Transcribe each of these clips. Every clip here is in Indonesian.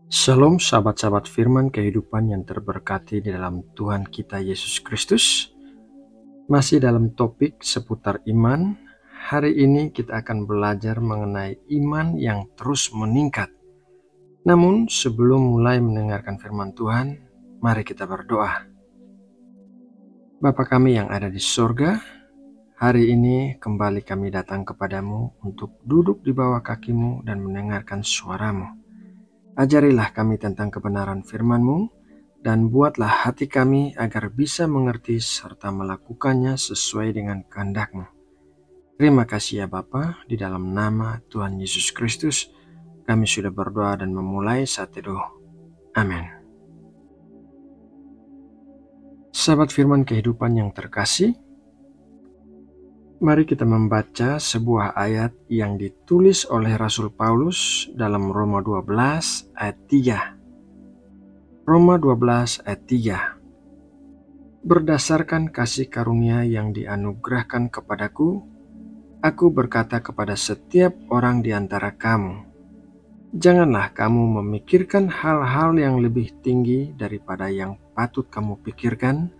Shalom sahabat-sahabat firman kehidupan yang terberkati di dalam Tuhan kita Yesus Kristus. Masih dalam topik seputar iman, hari ini kita akan belajar mengenai iman yang terus meningkat. Namun sebelum mulai mendengarkan firman Tuhan, mari kita berdoa. Bapa kami yang ada di sorga, hari ini kembali kami datang kepadamu untuk duduk di bawah kaki-Mu dan mendengarkan suara-Mu. Ajarilah kami tentang kebenaran firman-Mu, dan buatlah hati kami agar bisa mengerti serta melakukannya sesuai dengan kehendak-Mu. Terima kasih ya Bapa, di dalam nama Tuhan Yesus Kristus, kami sudah berdoa dan memulai saat teduh. Amin. Sahabat firman kehidupan yang terkasih, mari kita membaca sebuah ayat yang ditulis oleh Rasul Paulus dalam Roma 12 ayat 3. Roma 12 ayat 3. Berdasarkan kasih karunia yang dianugerahkan kepadaku, aku berkata kepada setiap orang di antara kamu, janganlah kamu memikirkan hal-hal yang lebih tinggi daripada yang patut kamu pikirkan,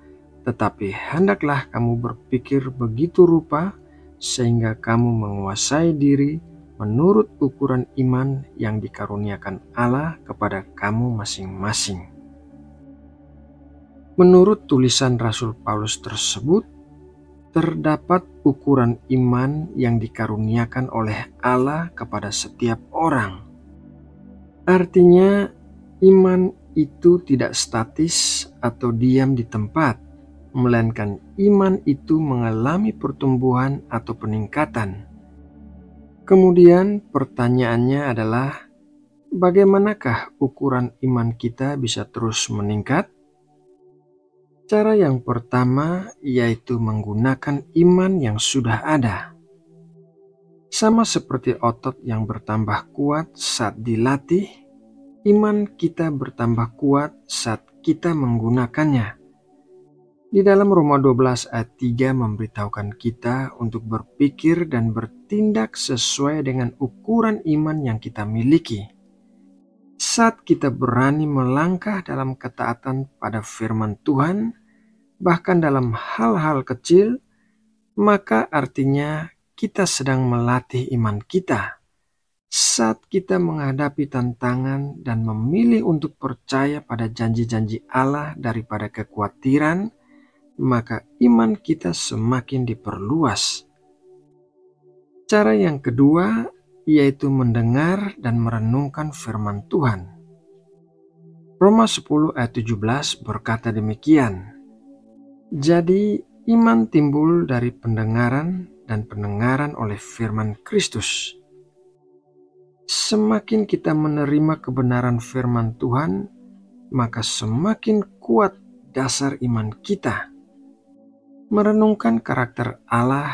tetapi hendaklah kamu berpikir begitu rupa sehingga kamu menguasai diri menurut ukuran iman yang dikaruniakan Allah kepada kamu masing-masing. Menurut tulisan Rasul Paulus tersebut, terdapat ukuran iman yang dikaruniakan oleh Allah kepada setiap orang. Artinya, iman itu tidak statis atau diam di tempat, melainkan iman itu mengalami pertumbuhan atau peningkatan. Kemudian pertanyaannya adalah, bagaimanakah ukuran iman kita bisa terus meningkat? Cara yang pertama yaitu menggunakan iman yang sudah ada. Sama seperti otot yang bertambah kuat saat dilatih, iman kita bertambah kuat saat kita menggunakannya. Di dalam Roma 12 ayat 3 memberitahukan kita untuk berpikir dan bertindak sesuai dengan ukuran iman yang kita miliki. Saat kita berani melangkah dalam ketaatan pada firman Tuhan, bahkan dalam hal-hal kecil, maka artinya kita sedang melatih iman kita. Saat kita menghadapi tantangan dan memilih untuk percaya pada janji-janji Allah daripada kekhawatiran, maka iman kita semakin diperluas. Cara yang kedua yaitu mendengar dan merenungkan firman Tuhan. Roma 10 ayat 17 berkata demikian. Jadi iman timbul dari pendengaran dan pendengaran oleh firman Kristus. Semakin kita menerima kebenaran firman Tuhan, maka semakin kuat dasar iman kita. Merenungkan karakter Allah,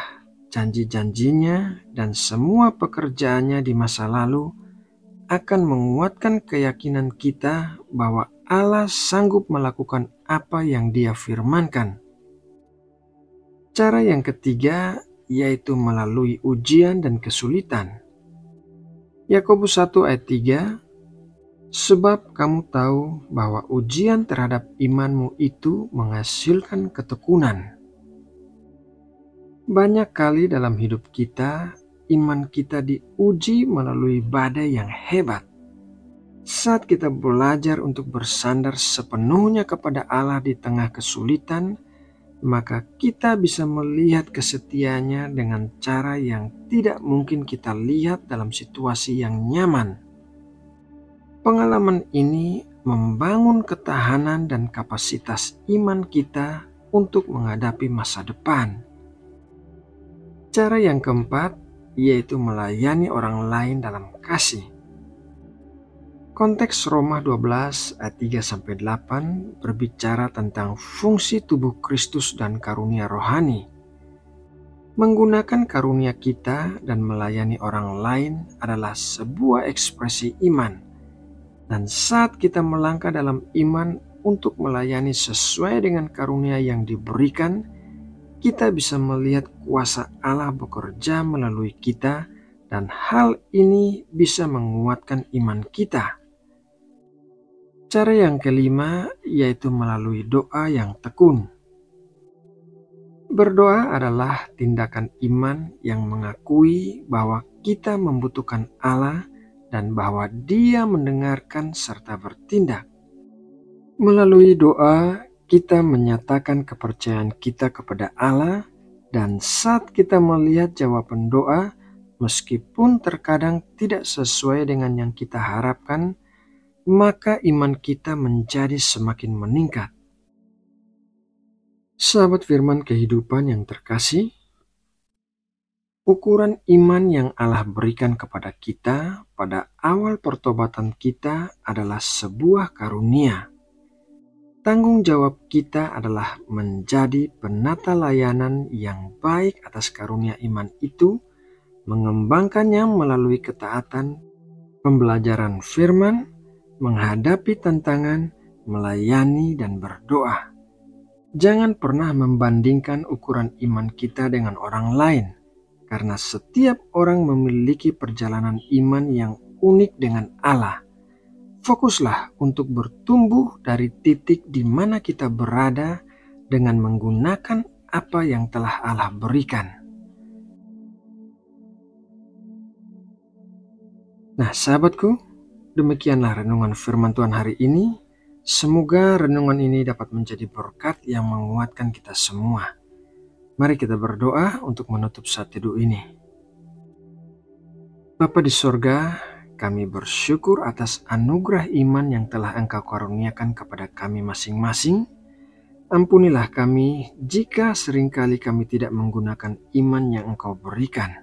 janji-janjinya, dan semua pekerjaannya di masa lalu akan menguatkan keyakinan kita bahwa Allah sanggup melakukan apa yang Dia firmankan. Cara yang ketiga yaitu melalui ujian dan kesulitan. Yakobus 1 ayat 3, sebab kamu tahu bahwa ujian terhadap imanmu itu menghasilkan ketekunan. Banyak kali dalam hidup kita, iman kita diuji melalui badai yang hebat. Saat kita belajar untuk bersandar sepenuhnya kepada Allah di tengah kesulitan, maka kita bisa melihat kesetiaannya dengan cara yang tidak mungkin kita lihat dalam situasi yang nyaman. Pengalaman ini membangun ketahanan dan kapasitas iman kita untuk menghadapi masa depan. Cara yang keempat yaitu melayani orang lain dalam kasih. Konteks Roma 12 ayat 3-8 berbicara tentang fungsi tubuh Kristus dan karunia rohani. Menggunakan karunia kita dan melayani orang lain adalah sebuah ekspresi iman. Dan saat kita melangkah dalam iman untuk melayani sesuai dengan karunia yang diberikan, kita bisa melihat kuasa Allah bekerja melalui kita dan hal ini bisa menguatkan iman kita. Cara yang kelima yaitu melalui doa yang tekun. Berdoa adalah tindakan iman yang mengakui bahwa kita membutuhkan Allah dan bahwa Dia mendengarkan serta bertindak. Melalui doa, kita menyatakan kepercayaan kita kepada Allah, dan saat kita melihat jawaban doa, meskipun terkadang tidak sesuai dengan yang kita harapkan, maka iman kita menjadi semakin meningkat. Sahabat firman kehidupan yang terkasih, ukuran iman yang Allah berikan kepada kita pada awal pertobatan kita adalah sebuah karunia. Tanggung jawab kita adalah menjadi penata layanan yang baik atas karunia iman itu, mengembangkannya melalui ketaatan, pembelajaran firman, menghadapi tantangan, melayani, dan berdoa. Jangan pernah membandingkan ukuran iman kita dengan orang lain, karena setiap orang memiliki perjalanan iman yang unik dengan Allah. Fokuslah untuk bertumbuh dari titik di mana kita berada dengan menggunakan apa yang telah Allah berikan. Nah, sahabatku, demikianlah renungan firman Tuhan hari ini. Semoga renungan ini dapat menjadi berkat yang menguatkan kita semua. Mari kita berdoa untuk menutup saat teduh ini. Bapa di sorga, kami bersyukur atas anugerah iman yang telah Engkau karuniakan kepada kami masing-masing. Ampunilah kami jika seringkali kami tidak menggunakan iman yang Engkau berikan.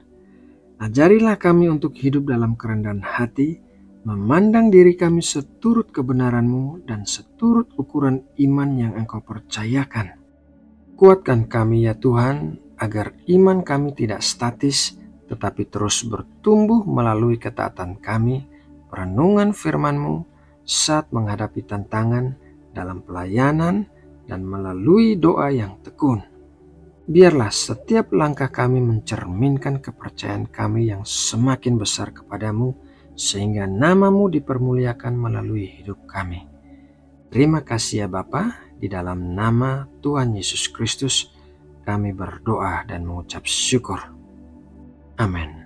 Ajarilah kami untuk hidup dalam kerendahan hati, memandang diri kami seturut kebenaran-Mu dan seturut ukuran iman yang Engkau percayakan. Kuatkan kami ya Tuhan, agar iman kami tidak statis, tetapi terus bertumbuh melalui ketaatan kami, perenungan firman-Mu saat menghadapi tantangan dalam pelayanan dan melalui doa yang tekun. Biarlah setiap langkah kami mencerminkan kepercayaan kami yang semakin besar kepadamu, sehingga nama-Mu dipermuliakan melalui hidup kami. Terima kasih ya Bapa, di dalam nama Tuhan Yesus Kristus kami berdoa dan mengucap syukur. Amin.